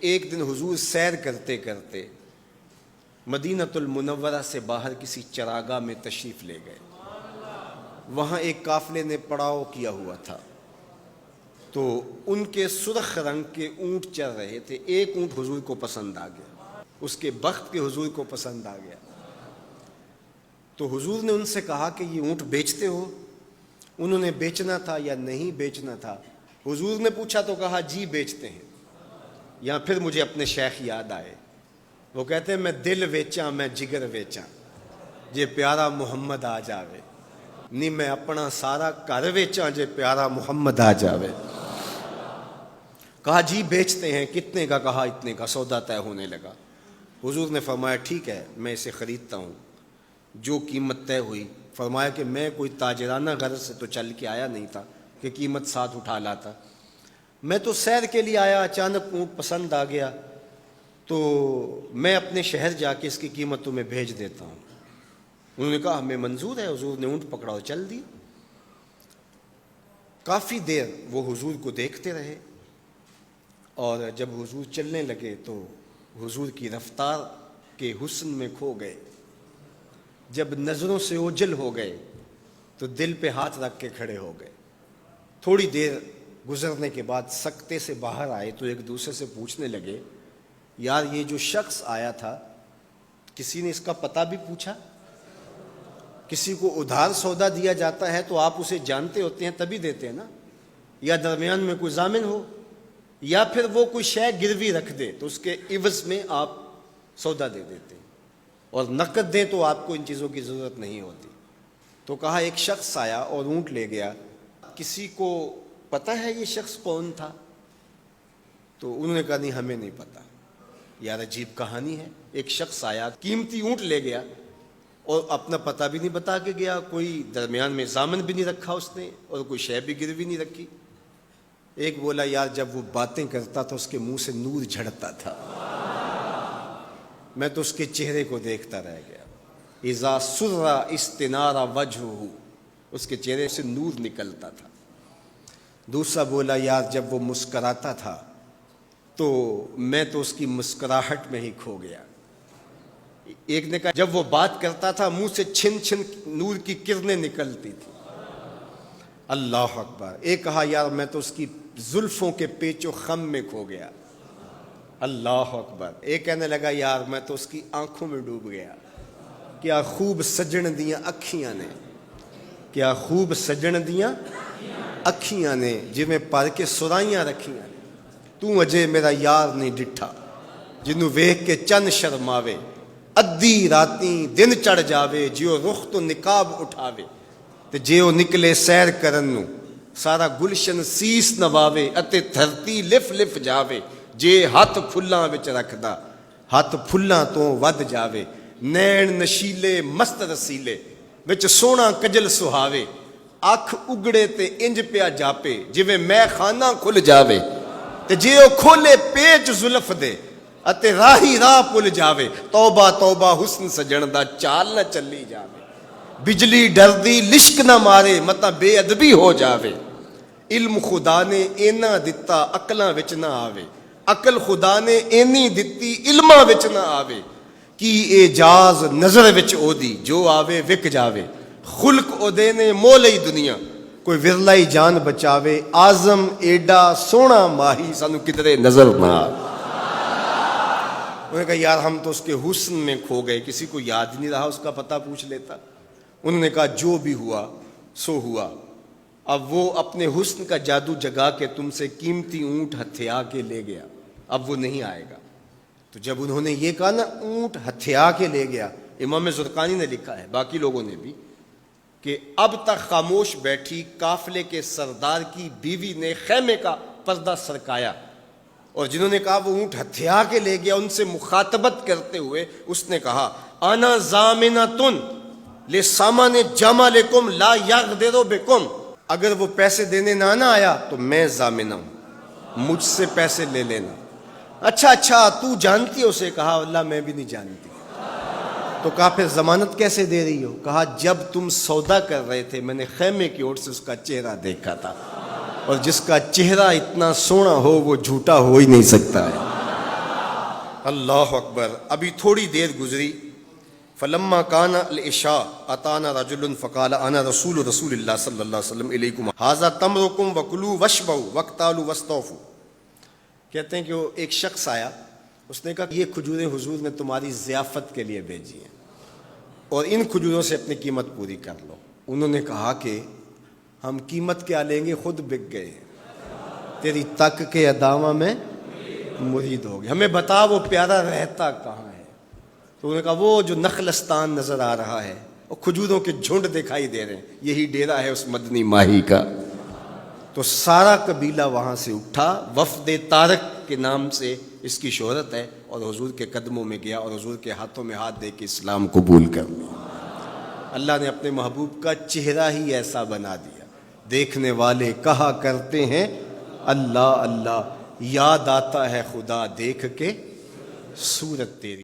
ایک دن حضور سیر کرتے کرتے مدینۃ المنورہ سے باہر کسی چراگاہ میں تشریف لے گئے. وہاں ایک قافلے نے پڑاؤ کیا ہوا تھا، تو ان کے سرخ رنگ کے اونٹ چل رہے تھے. ایک اونٹ حضور کو پسند آ گیا، اس کے بخت کے حضور کو پسند آ گیا. تو حضور نے ان سے کہا کہ یہ اونٹ بیچتے ہو؟ انہوں نے بیچنا تھا یا نہیں بیچنا تھا. حضور نے پوچھا تو کہا جی بیچتے ہیں. یا پھر مجھے اپنے شیخ یاد آئے، وہ کہتے ہیں میں دل ویچاں میں جگر ویچاں جے پیارا محمد آ جاوے، نہیں میں اپنا سارا گھر ویچاں جے پیارا محمد آ جاوے. کہا جی بیچتے ہیں. کتنے کا؟ کہا اتنے کا. سودا طے ہونے لگا. حضور نے فرمایا ٹھیک ہے میں اسے خریدتا ہوں. جو قیمت طے ہوئی، فرمایا کہ میں کوئی تاجرانہ غرض سے تو چل کے آیا نہیں تھا کہ قیمت ساتھ اٹھا لاتا. میں تو سیر کے لیے آیا، اچانک اونٹ پسند آ گیا، تو میں اپنے شہر جا کے اس کی قیمت تمہیں بھیج دیتا ہوں. انہوں نے کہا ہمیں منظور ہے. حضور نے اونٹ پکڑا اور چل دی. کافی دیر وہ حضور کو دیکھتے رہے، اور جب حضور چلنے لگے تو حضور کی رفتار کے حسن میں کھو گئے. جب نظروں سے اوجھل ہو گئے تو دل پہ ہاتھ رکھ کے کھڑے ہو گئے. تھوڑی دیر گزرنے کے بعد سکتے سے باہر آئے تو ایک دوسرے سے پوچھنے لگے یار یہ جو شخص آیا تھا کسی نے اس کا پتہ بھی پوچھا؟ کسی کو ادھار سودا دیا جاتا ہے تو آپ اسے جانتے ہوتے ہیں تبھی دیتے ہیں نا، یا درمیان میں کوئی ضامن ہو، یا پھر وہ کوئی شے گروی رکھ دے تو اس کے عوض میں آپ سودا دے دیتے ہیں، اور نقد دیں تو آپ کو ان چیزوں کی ضرورت نہیں ہوتی. تو کہا ایک شخص آیا اور اونٹ لے گیا، کسی کو پتہ ہے یہ شخص کون تھا؟ تو انہوں نے کہا نہیں ہمیں نہیں پتہ. یار عجیب کہانی ہے، ایک شخص آیا قیمتی اونٹ لے گیا اور اپنا پتہ بھی نہیں بتا کے گیا، کوئی درمیان میں ضامن بھی نہیں رکھا اس نے، اور کوئی شے بھی گروی نہیں رکھی. ایک بولا یار جب وہ باتیں کرتا تھا اس کے منہ سے نور جھڑتا تھا، میں تو اس کے چہرے کو دیکھتا رہ گیا. اذا سر استنار وجہہ، اس کے چہرے سے نور نکلتا تھا. دوسرا بولا یار جب وہ مسکراتا تھا تو میں تو اس کی مسکراہٹ میں ہی کھو گیا. ایک نے کہا جب وہ بات کرتا تھا منہ سے چھن چھن نور کی کرنیں نکلتی تھی. اللہ اکبر. ایک کہا یار میں تو اس کی زلفوں کے پیچ و خم میں کھو گیا. اللہ اکبر. ایک کہنے لگا یار میں تو اس کی آنکھوں میں ڈوب گیا. کیا خوب سجن دیاں اکھیاں نے، کیا خوب سجن دیاں اکھیاں نے جویں پر کے سرائیاں رکھیاں نے. تو اجے میرا یار نہیں ڈٹھا جنوں ویکھ کے چن شرماوے. ادھی راتیں دن چڑھ جاوے جیو رخ تو نقاب اٹھاوے. تے جیو نکلے سیر کرن نو سارا گلشن سیس نواوے. اتے دھرتی لف لف جاوے جے ہاتھ پھلاں وچ رکھدا ہاتھ پھلاں تو ود جاوے. نین نشیلے مست رسیلے وچ سونا کجل سہاوے. اکھ اگڑے تے انج پیا جاپے جویں میں خانہ کھل جاوے. تے جے او کھولے پیچ زلف دے اتے راہی راہ پل جاوے. توبہ توبہ حسن سجن دا چال نہ چلی جاوے. بجلی ڈردی لشک نہ مارے متا بے ادبی ہو جاوے. علم خدا نے اینا دتا عقلاں وچ نہ آوے. عقل خدا نے اینی دتی علماں وچ نہ آوے. کی اعجاز نظر وچ او دی جو آوے وک جاوے. خلق او دے نے مولئی دنیا کوئی ورلائی جان بچاوے. آزم ایڈا سونا ماہی سانو کدرے نظر نہ آوے. انہوں نے کہا یار ہم تو اس کے حسن میں کھو گئے، کسی کو یاد نہیں رہا اس کا پتہ پوچھ لیتا. انہوں نے کہا جو بھی ہوا سو ہوا. اب وہ اپنے حسن کا جادو جگا کے تم سے قیمتی اونٹ ہتھیا کے لے گیا، اب وہ نہیں آئے گا. تو جب انہوں نے یہ کہا نا اونٹ ہتھیا کے لے گیا، امام زرقانی نے لکھا ہے باقی لوگوں نے بھی کہ اب تک خاموش بیٹھی قافلے کے سردار کی بیوی نے خیمے کا پردہ سرکایا، اور جنہوں نے کہا وہ اونٹ ہتھیا کے لے گیا ان سے مخاطبت کرتے ہوئے اس نے کہا انا ضامنۃ لسامان جمالکم لا یغدر بکم. اگر وہ پیسے دینے نہ آیا تو میں ضامنہ ہوں، مجھ سے پیسے لے لینا. اچھا تو جانتی ہو؟ اسے کہا اللہ میں بھی نہیں جانتی. تو کہا پھر ضمانت کیسے دے رہی ہو؟ کہا جب تم سودا کر رہے تھے میں نے خیمے کی اوٹ سے اس کا چہرہ دیکھا تھا، اور جس کا چہرہ اتنا سونا ہو وہ جھوٹا ہو ہی نہیں سکتا ہے. اللہ اکبر. ابھی تھوڑی دیر گزری. فلما کان العشاء اتانا رجل فقال انا رسول اللہ صلی اللہ علیہ وسلم الیکم ھذا تمرکم وکلوا واشبعوا واقتالوا واستوفوا. کہتے ہیں کہ وہ ایک شخص آیا, اس نے کہا یہ کھجوریں حضور نے تمہاری ضیافت کے لیے بھیجی ہیں اور ان کھجوروں سے اپنی قیمت پوری کر لو. انہوں نے کہا کہ ہم قیمت کیا لیں گے, خود بک گئے, تیری تک کے ادامہ میں مرید ہو گئے, ہمیں بتا وہ پیارا رہتا کہاں ہے. تو انہوں نے کہا وہ جو نخلستان نظر آ رہا ہے, اور کھجوروں کے جھنڈ دکھائی دے رہے ہیں, یہی ڈیرا ہے اس مدنی ماہی کا. تو سارا قبیلہ وہاں سے اٹھا, وفد طارق کے نام سے اس کی شہرت ہے, اور حضور کے قدموں میں گیا اور حضور کے ہاتھوں میں ہاتھ دے کے اسلام قبول کر لیا. اللہ نے اپنے محبوب کا چہرہ ہی ایسا بنا دیا, دیکھنے والے کہا کرتے ہیں اللہ اللہ, یاد آتا ہے خدا دیکھ کے صورت تیری.